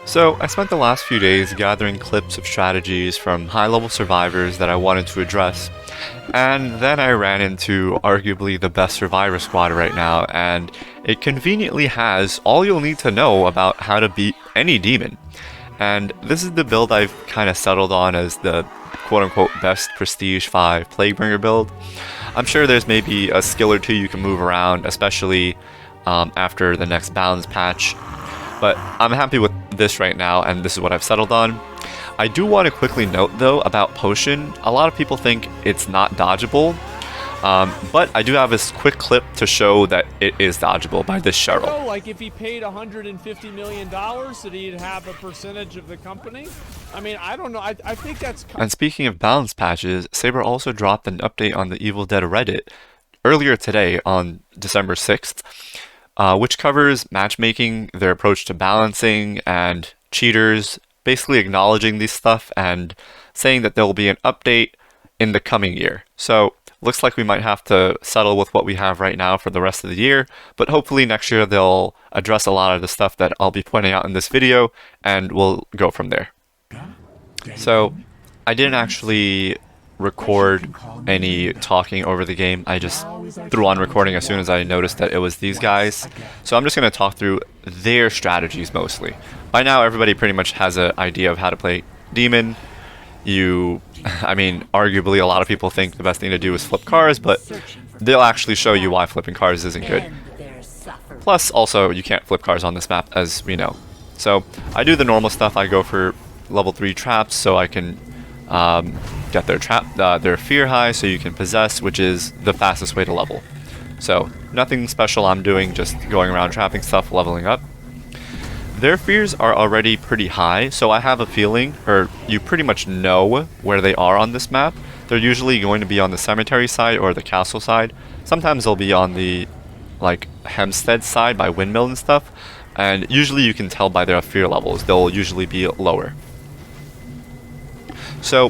So, I spent the last few days gathering clips of strategies from high-level survivors that I wanted to address, and then I ran into arguably the best survivor squad right now, and it conveniently has all you'll need to know about how to beat any demon. And this is the build I've kind of settled on as the quote-unquote best Prestige 5 Plaguebringer build. I'm sure there's maybe a skill or two you can move around, especially after the next balance patch. But I'm happy with this right now, and this is what I've settled on. I do want to quickly note, though, about Potion. A lot of people think it's not dodgeable, but I do have this quick clip to show that it is dodgeable by this Cheryl. So, like, if he paid $150 million, that he'd have a percentage of the company? I mean, I don't know. I think that's... And speaking of balance patches, Saber also dropped an update on the Evil Dead Reddit earlier today on December 6th. Which covers matchmaking, their approach to balancing, and cheaters, basically acknowledging these stuff and saying that there will be an update in the coming year. So, looks like we might have to settle with what we have right now for the rest of the year, but hopefully next year they'll address a lot of the stuff that I'll be pointing out in this video, and we'll go from there. So, I didn't actually record any talking over the game. I just threw on recording as soon as I noticed that it was these guys. So I'm just going to talk through their strategies mostly. By now everybody pretty much has an idea of how to play Demon. I mean, arguably a lot of people think the best thing to do is flip cars, but they'll actually show you why flipping cars isn't good. Plus, also, you can't flip cars on this map, as we know. So I do the normal stuff. I go for level 3 traps so I can get their fear high so you can possess, which is the fastest way to level. So nothing special I'm doing, just going around trapping stuff, leveling up. Their fears are already pretty high, so I have a feeling, or you pretty much know where they are on this map. They're usually going to be on the cemetery side or the castle side. Sometimes they'll be on the Hempstead side by windmill and stuff, and usually you can tell by their fear levels. They'll usually be lower. So,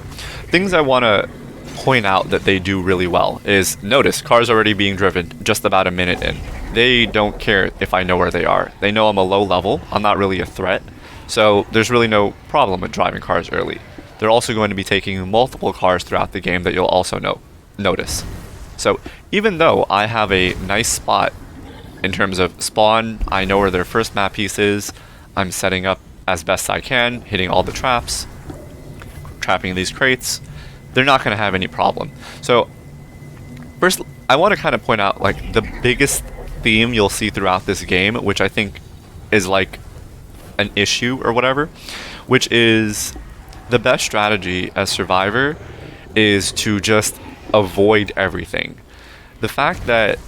things I want to point out that they do really well is, notice, cars already being driven just about a minute in. They don't care if I know where they are. They know I'm a low level, I'm not really a threat, so there's really no problem with driving cars early. They're also going to be taking multiple cars throughout the game that you'll also notice. So, even though I have a nice spot in terms of spawn, I know where their first map piece is, I'm setting up as best I can, hitting all the traps, trapping these crates, they're not going to have any problem. So first I want to kind of point out the biggest theme you'll see throughout this game, which I think is like an issue or whatever, which is the best strategy as Survivor is to just avoid everything. The fact that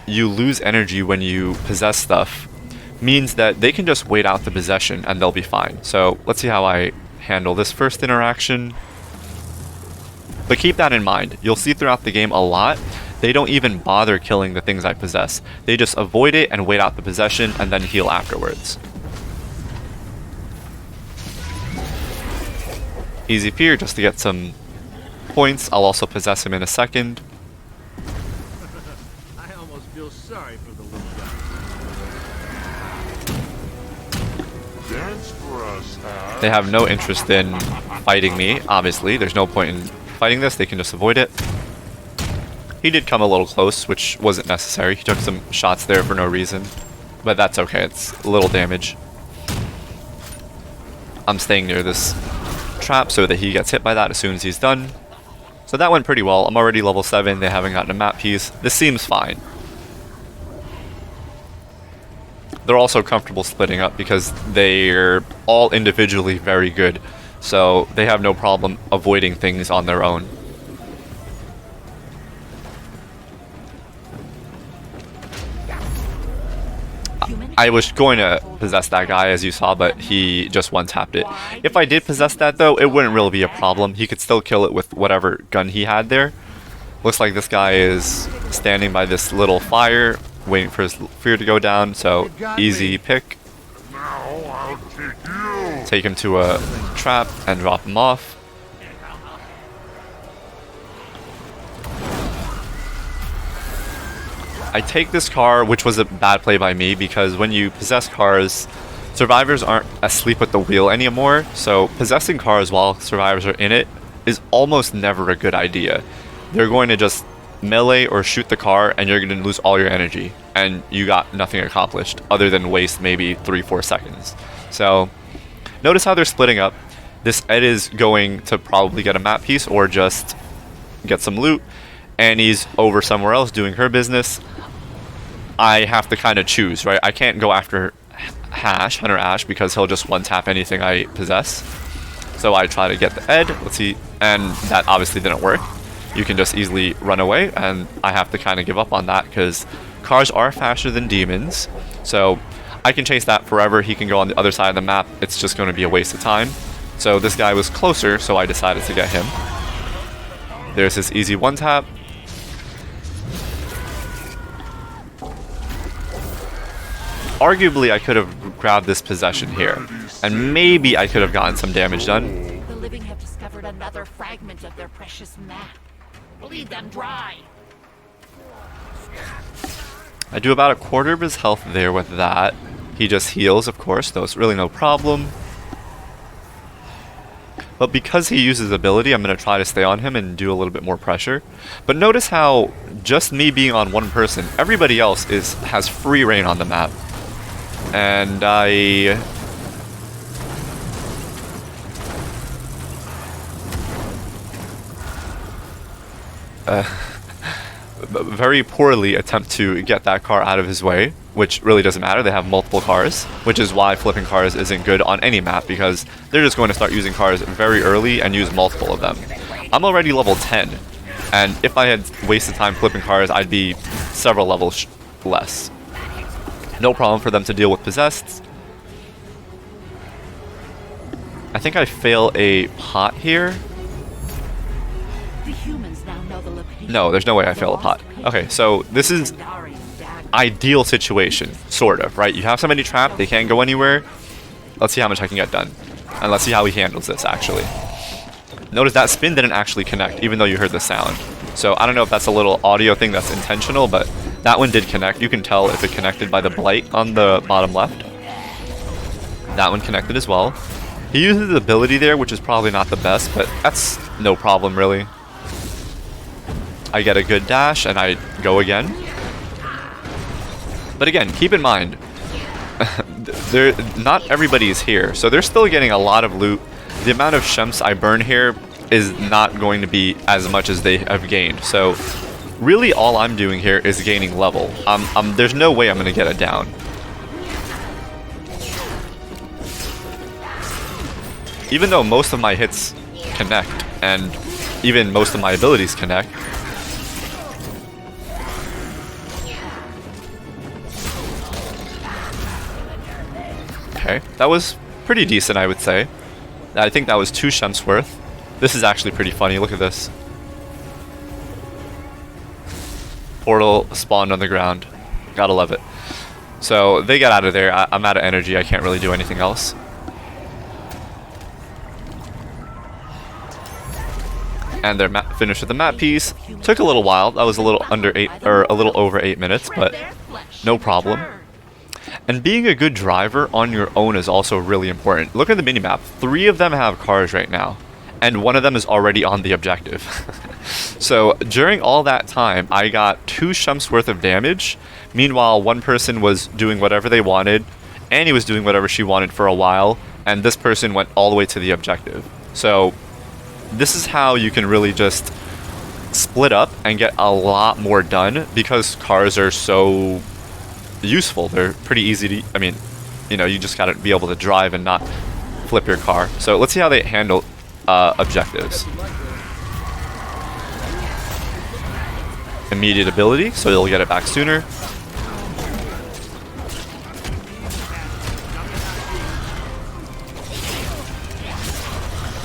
you lose energy when you possess stuff means that they can just wait out the possession and they'll be fine. So let's see how I handle this first interaction. But keep that in mind. You'll see throughout the game a lot, they don't even bother killing the things I possess. They just avoid it and wait out the possession and then heal afterwards. Easy fear just to get some points. I'll also possess him in a second. I almost feel sorry for the little guy. Dance for us, They have no interest in fighting me, obviously. There's no point in fighting this, they can just avoid it. He did come a little close, which wasn't necessary. He took some shots there for no reason. But that's okay, it's a little damage. I'm staying near this trap so that he gets hit by that as soon as he's done. So that went pretty well. I'm already level 7, they haven't gotten a map piece. This seems fine. They're also comfortable splitting up because they're all individually very good. So they have no problem avoiding things on their own. I was going to possess that guy, as you saw, but he just one-tapped it. If I did possess that, though, it wouldn't really be a problem. He could still kill it with whatever gun he had there. Looks like this guy is standing by this little fire, waiting for his fear to go down, so easy pick. Take him to a trap and drop him off. I take this car, which was a bad play by me, because when you possess cars, Survivors aren't asleep at the wheel anymore, so possessing cars while survivors are in it is almost never a good idea. They're going to just melee or shoot the car and you're going to lose all your energy and you got nothing accomplished other than waste maybe 3-4 seconds. So notice how they're splitting up. This Ed is going to probably get a map piece or just get some loot. Annie's over somewhere else doing her business. I have to kind of choose, right? I can't go after Hunter Ash, because he'll just one-tap anything I possess. So I try to get the Ed, let's see, and that obviously didn't work. You can just easily run away, and I have to kind of give up on that because cars are faster than demons. So I can chase that forever. He can go on the other side of the map. It's just going to be a waste of time. So this guy was closer, so I decided to get him. There's this easy one-tap. Arguably, I could have grabbed this possession here, and maybe I could have gotten some damage done. The living have discovered another fragment of their precious map. Bleed them dry. I do about a quarter of his health there with that. He just heals, of course, though it's really no problem. But because he uses ability, I'm going to try to stay on him and do a little bit more pressure. But notice how just me being on one person, everybody else has free reign on the map. And I very poorly attempt to get that car out of his way, which really doesn't matter. They have multiple cars, which is why flipping cars isn't good on any map, because they're just going to start using cars very early and use multiple of them. I'm already level 10, and if I had wasted time flipping cars, I'd be several levels less. No problem for them to deal with possessed. I think I fail a pot here. The humans now know the location. No, there's no way I fail a pot. Okay, so this is ideal situation, sort of, right? You have somebody trapped, they can't go anywhere. Let's see how much I can get done. And let's see how he handles this, actually. Notice that spin didn't actually connect, even though you heard the sound. So I don't know if that's a little audio thing that's intentional, but that one did connect. You can tell if it connected by the blight on the bottom left. That one connected as well. He uses the ability there, which is probably not the best, but that's no problem, really. I get a good dash, and I go again. But again, keep in mind, not everybody is here, so they're still getting a lot of loot. The amount of shemps I burn here is not going to be as much as they have gained. So really all I'm doing here is gaining level. There's no way I'm going to get it down. Even though most of my hits connect, and even most of my abilities connect. Okay, that was pretty decent, I would say. I think that was 2 shemps worth. This is actually pretty funny, look at this. Portal spawned on the ground. Gotta love it. So they got out of there. I'm out of energy, I can't really do anything else. And they're finished with the map piece. Took a little while. That was a little under 8 or a little over 8 minutes, but no problem. And being a good driver on your own is also really important. Look at the minimap. 3 of them have cars right now, and 1 of them is already on the objective. So during all that time, I got 2 shemps worth of damage. Meanwhile, 1 person was doing whatever they wanted, Annie was doing whatever she wanted for a while, and this person went all the way to the objective. So this is how you can really just split up and get a lot more done, because cars are so useful. They're pretty easy to, I mean, you know, you just gotta be able to drive and not flip your car. So let's see how they handle objectives. Immediate ability, so you'll get it back sooner.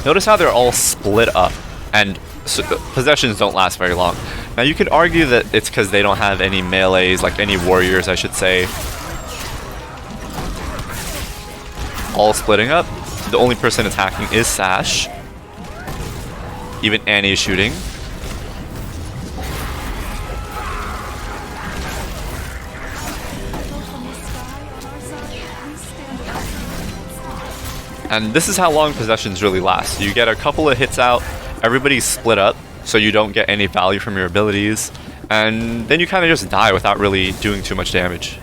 Notice how they're all split up, and so possessions don't last very long. Now you could argue that it's because they don't have any melees, like any warriors, I should say. All splitting up. The only person attacking is Sash. Even Annie is shooting. And this is how long possessions really last. You get a couple of hits out, everybody's split up, so you don't get any value from your abilities, and then you kind of just die without really doing too much damage.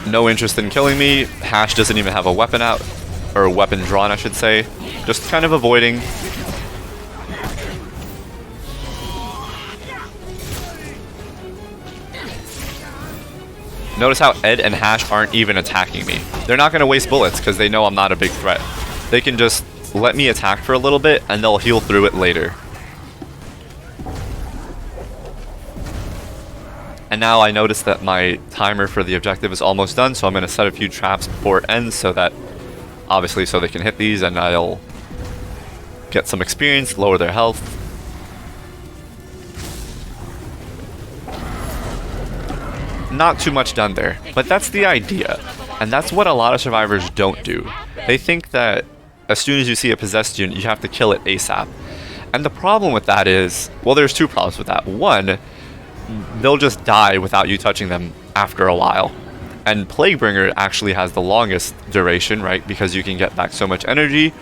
No interest in killing me. Hash doesn't even have a weapon out, or a weapon drawn, I should say. Just kind of avoiding. Notice how Ed and Hash aren't even attacking me. They're not going to waste bullets because they know I'm not a big threat. They can just let me attack for a little bit and they'll heal through it later. And now I notice that my timer for the objective is almost done, so I'm going to set a few traps before it ends so that, obviously, so they can hit these and I'll get some experience, lower their health. Not too much done there, but that's the idea. And that's what a lot of survivors don't do. They think that as soon as you see a possessed unit, you have to kill it ASAP. And the problem with that is, well, there's two problems with that. One, they'll just die without you touching them after a while. And Plaguebringer actually has the longest duration, right? Because you can get back so much energy.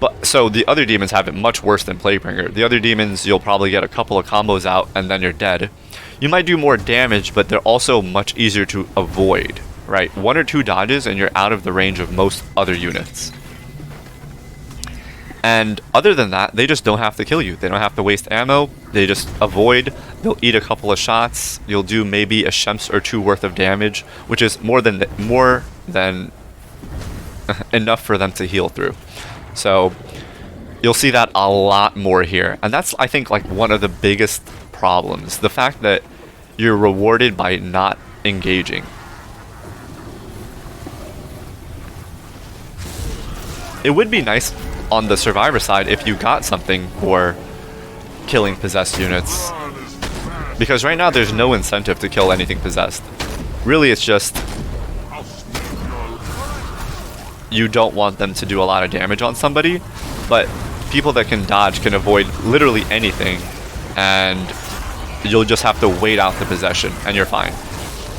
But so the other demons have it much worse than Plaguebringer. The other demons, you'll probably get a couple of combos out and then you're dead. You might do more damage, but they're also much easier to avoid, right? 1 or 2 dodges and you're out of the range of most other units. And other than that, they just don't have to kill you. They don't have to waste ammo. They just avoid. They'll eat a couple of shots. You'll do maybe a Shemps or 2 worth of damage, which is more than enough for them to heal through. So you'll see that a lot more here. And that's, I think, like one of the biggest problems. The fact that you're rewarded by not engaging. It would be nice on the survivor side if you got something for killing possessed units, because right now there's no incentive to kill anything possessed. Really, it's just you don't want them to do a lot of damage on somebody, but people that can dodge can avoid literally anything, and you'll just have to wait out the possession and you're fine.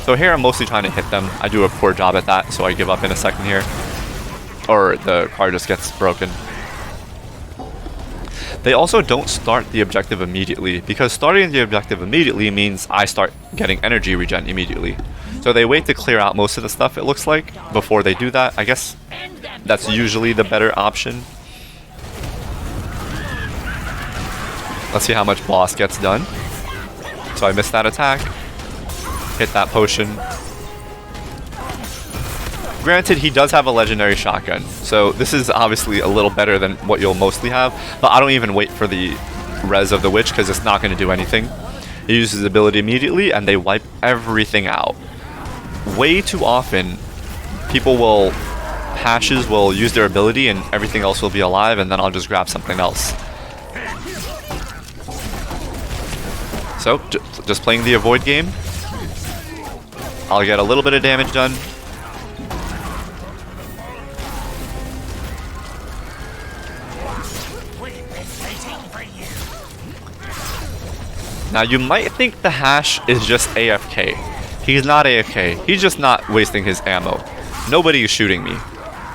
So here I'm mostly trying to hit them. I do a poor job at that, so I give up in a second here, or the car just gets broken. They also don't start the objective immediately, because starting the objective immediately means I start getting energy regen immediately. So they wait to clear out most of the stuff, it looks like, before they do that. I guess that's usually the better option. Let's see how much boss gets done. So I missed that attack. Hit that potion. Granted, he does have a legendary shotgun, so this is obviously a little better than what you'll mostly have, but I don't even wait for the res of the witch because it's not going to do anything. He uses his ability immediately and they wipe everything out. Way too often, Hashes will use their ability and everything else will be alive, and then I'll just grab something else. So, just playing the avoid game. I'll get a little bit of damage done. Now you might think the Hash is just AFK. He's not AFK. He's just not wasting his ammo. Nobody is shooting me.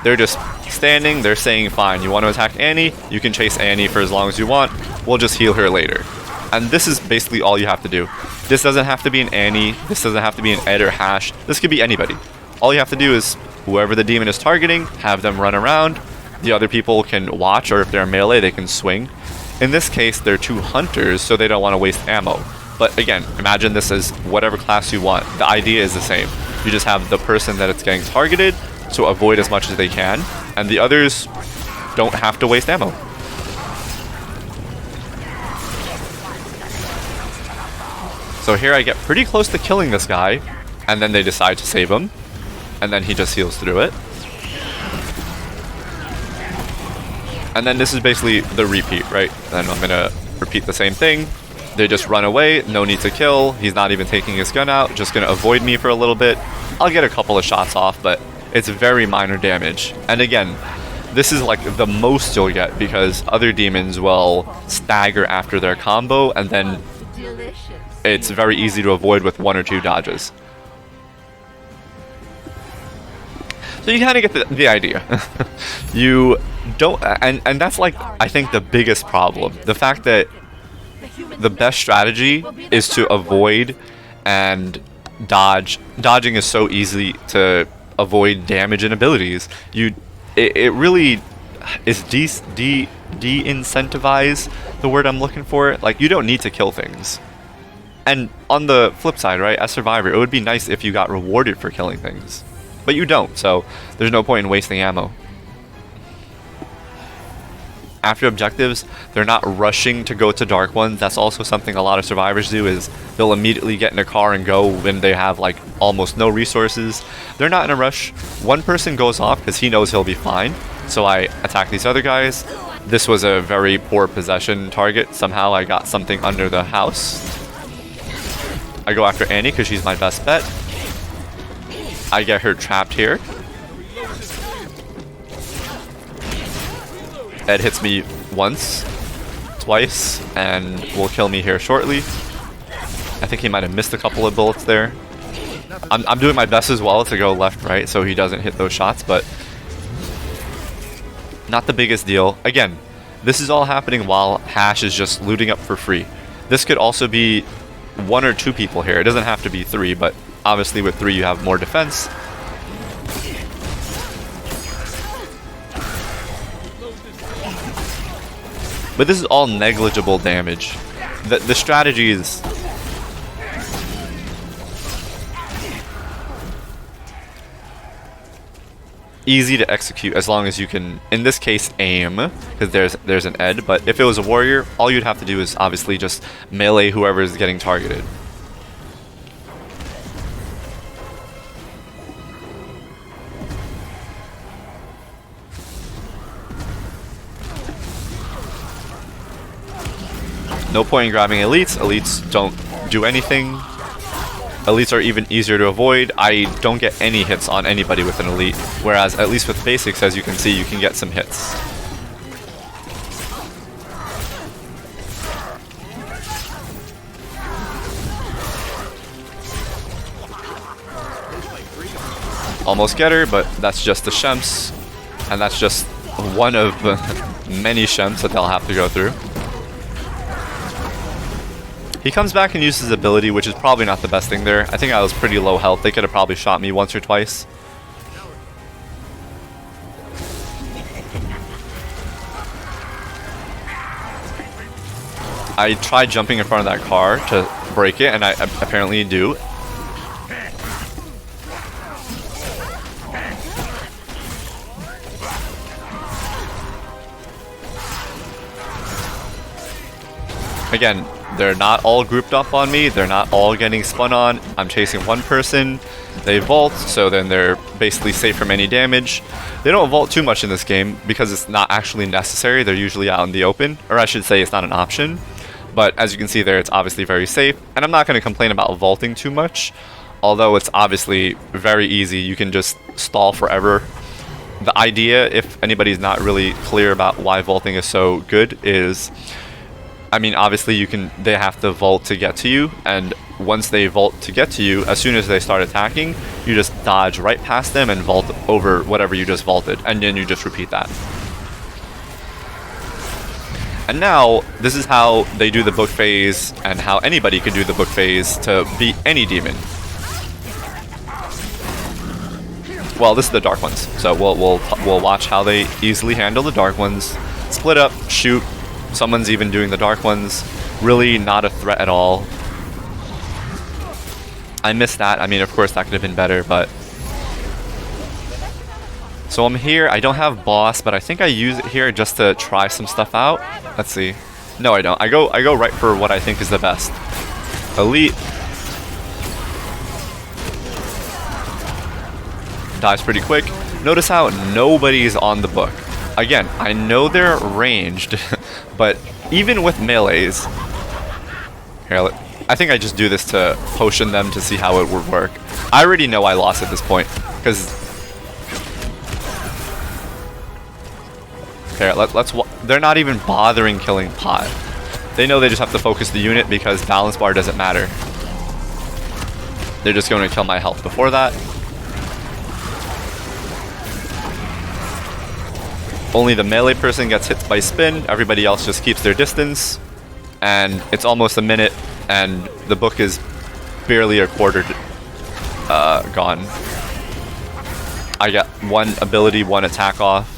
They're just standing, they're saying, fine, you want to attack Annie? You can chase Annie for as long as you want. We'll just heal her later. And this is basically all you have to do. This doesn't have to be an Annie. This doesn't have to be an Ed or Hash. This could be anybody. All you have to do is, whoever the demon is targeting, have them run around. The other people can watch, or if they're melee, they can swing. In this case, they're 2 hunters, so they don't want to waste ammo. But again, imagine this as whatever class you want. The idea is the same. You just have the person that it's getting targeted, so avoid as much as they can, and the others don't have to waste ammo. So here I get pretty close to killing this guy, and then they decide to save him, and then he just heals through it. And then this is basically the repeat, right? Then I'm gonna repeat the same thing. They just run away, no need to kill. He's not even taking his gun out, just gonna avoid me for a little bit. I'll get a couple of shots off, but it's very minor damage. And again, this is like the most you'll get, because other demons will stagger after their combo and then Delicious. it's very easy to avoid with 1 or 2 dodges. So you kind of get the idea. You don't, and that's like, I think the biggest problem. The fact that the best strategy is to avoid and dodge. Dodging is so easy to avoid damage and abilities. It really is de-incentivize the word I'm looking for. Like, you don't need to kill things. And on the flip side, right, as Survivor, it would be nice if you got rewarded for killing things. But you don't, so there's no point in wasting ammo. After objectives, they're not rushing to go to dark ones. That's also something a lot of survivors do, is they'll immediately get in a car and go when they have like almost no resources. They're not in a rush. One person goes off because he knows he'll be fine, so I attack these other guys. This was a very poor possession target. Somehow I got something under the house. I go after Annie because she's my best bet. I get her trapped here. Ed hits me once, twice, and will kill me here shortly. I think he might have missed a couple of bullets there. I'm doing my best as well to go left, right, so he doesn't hit those shots, but not the biggest deal. Again, this is all happening while Hash is just looting up for free. This could also be 1 or 2 people here. It doesn't have to be 3, but obviously with 3 you have more defense. But this is all negligible damage. The strategy is easy to execute as long as you can, in this case, aim, because there's an Ed. But if it was a warrior, all you'd have to do is obviously just melee whoever is getting targeted. No point in grabbing elites. Elites don't do anything. Elites are even easier to avoid. I don't get any hits on anybody with an elite, whereas at least with basics, as you can see, you can get some hits. Almost get her, but that's just the Shemps, and that's just one of many Shemps that they'll have to go through. He comes back and uses his ability, which is probably not the best thing there. I think I was pretty low health. They could have probably shot me once or twice. I tried jumping in front of that car to break it, and I apparently do. Again, they're not all grouped up on me. They're not all getting spun on. I'm chasing one person. They vault, so then they're basically safe from any damage. They don't vault too much in this game because it's not actually necessary. They're usually out in the open, or I should say it's not an option. But as you can see there, it's obviously very safe. And I'm not going to complain about vaulting too much, although it's obviously very easy. You can just stall forever. The idea, if anybody's not really clear about why vaulting is so good, is, I mean, obviously they have to vault to get to you, and once they vault to get to you, as soon as they start attacking, you just dodge right past them and vault over whatever you just vaulted, and then you just repeat that. And now, this is how they do the book phase, and how anybody can do the book phase to beat any demon. Well, this is the dark ones, so we'll watch how they easily handle the dark ones. Split up, shoot. Someone's even doing the dark ones. Really not a threat at all. I missed that. I mean, of course, that could have been better, but... So I'm here. I don't have boss, but I think I use it here just to try some stuff out. Let's see. No, I don't. I go right for what I think is the best. Elite. Dies pretty quick. Notice how nobody's on the book. Again, I know they're ranged, but even with melees... Here, I think I just do this to potion them to see how it would work. I already know I lost at this point, because... Here, they're not even bothering killing Pot. they know they just have to focus the unit because balance bar doesn't matter. They're just going to kill my health before that. Only the melee person gets hit by spin, everybody else just keeps their distance. And it's almost a minute, and the book is barely a quarter gone. I got one ability, one attack off.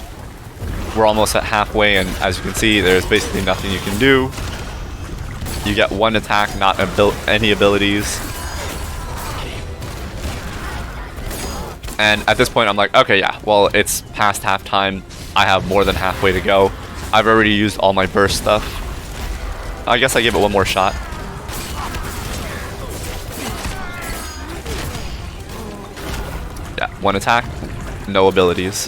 We're almost at halfway, and as you can see, there's basically nothing you can do. You get one attack, not any abilities. And at this point, I'm like, okay, yeah, well, it's past halftime. I have more than halfway to go. I've already used all my burst stuff. I guess I give it one more shot. Yeah, one attack, no abilities.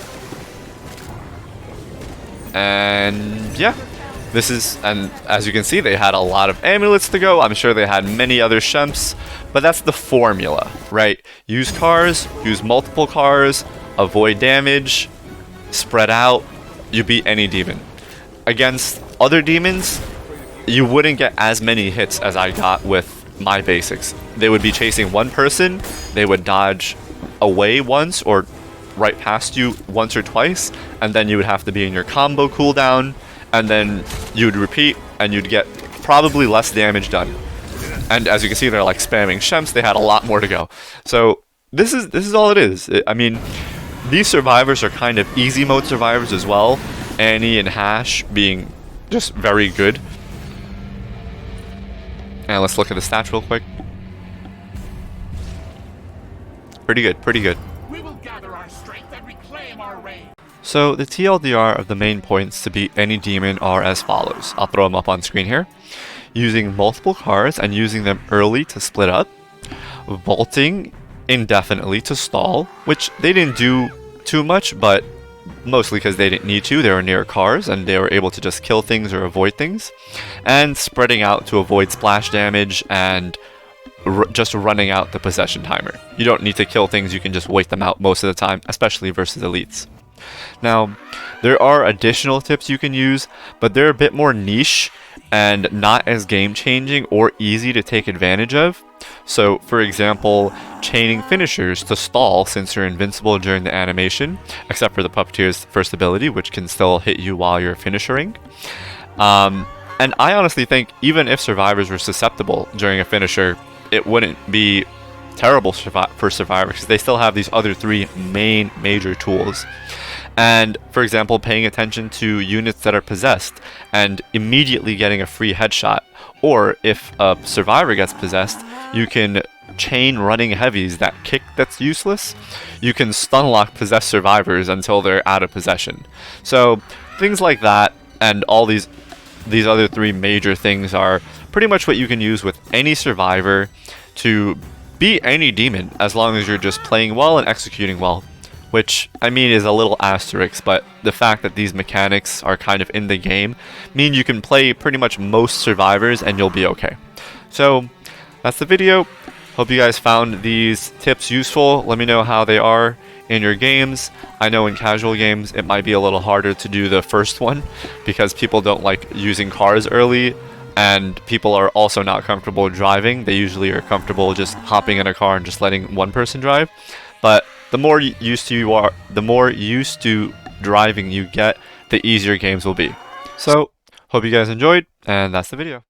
And yeah, this is, and as you can see, they had a lot of amulets to go. I'm sure they had many other shemps, but that's the formula, right? Use cars, use multiple cars, avoid damage, spread out, you beat any demon. Against other demons, you wouldn't get as many hits as I got with my basics. They would be chasing one person, they would dodge away once or right past you once or twice, and then you would have to be in your combo cooldown, and then you would repeat, and you'd get probably less damage done. And as you can see, they're like spamming shemps. They had a lot more to go. So this is all it is. I mean, these survivors are kind of easy mode survivors as well. Annie and Hash being just very good. And let's look at the stats real quick. Pretty good, pretty good. We will gather our strength and reclaim our reign. So the TLDR of the main points to beat any demon are as follows. I'll throw them up on screen here. Using multiple cars and using them early to split up. Vaulting indefinitely to stall, which they didn't do too much, but mostly because they didn't need to. They were near cars and they were able to just kill things or avoid things. And spreading out to avoid splash damage and just running out the possession timer. You don't need to kill things, you can just wait them out most of the time, especially versus elites. Now, there are additional tips you can use, but they're a bit more niche and not as game-changing or easy to take advantage of. So, for example, chaining finishers to stall since you're invincible during the animation, except for the Puppeteer's first ability, which can still hit you while you're finishing. And I honestly think even if survivors were susceptible during a finisher, it wouldn't be terrible for survivors because they still have these other three major tools. And for example, paying attention to units that are possessed and immediately getting a free headshot, or if a survivor gets possessed, you can chain running heavies that kick that's useless. You can stun lock possessed survivors until they're out of possession. So things like that and all these other three major things are pretty much what you can use with any survivor to beat any demon as long as you're just playing well and executing well. Which, I mean, is a little asterisk, but the fact that these mechanics are kind of in the game mean you can play pretty much most survivors and you'll be okay. So, that's the video. Hope you guys found these tips useful. Let me know how they are in your games. I know in casual games it might be a little harder to do the first one because people don't like using cars early, and people are also not comfortable driving. They usually are comfortable just hopping in a car and just letting one person drive. But the more used to driving you get, the easier games will be. So, hope you guys enjoyed, and that's the video.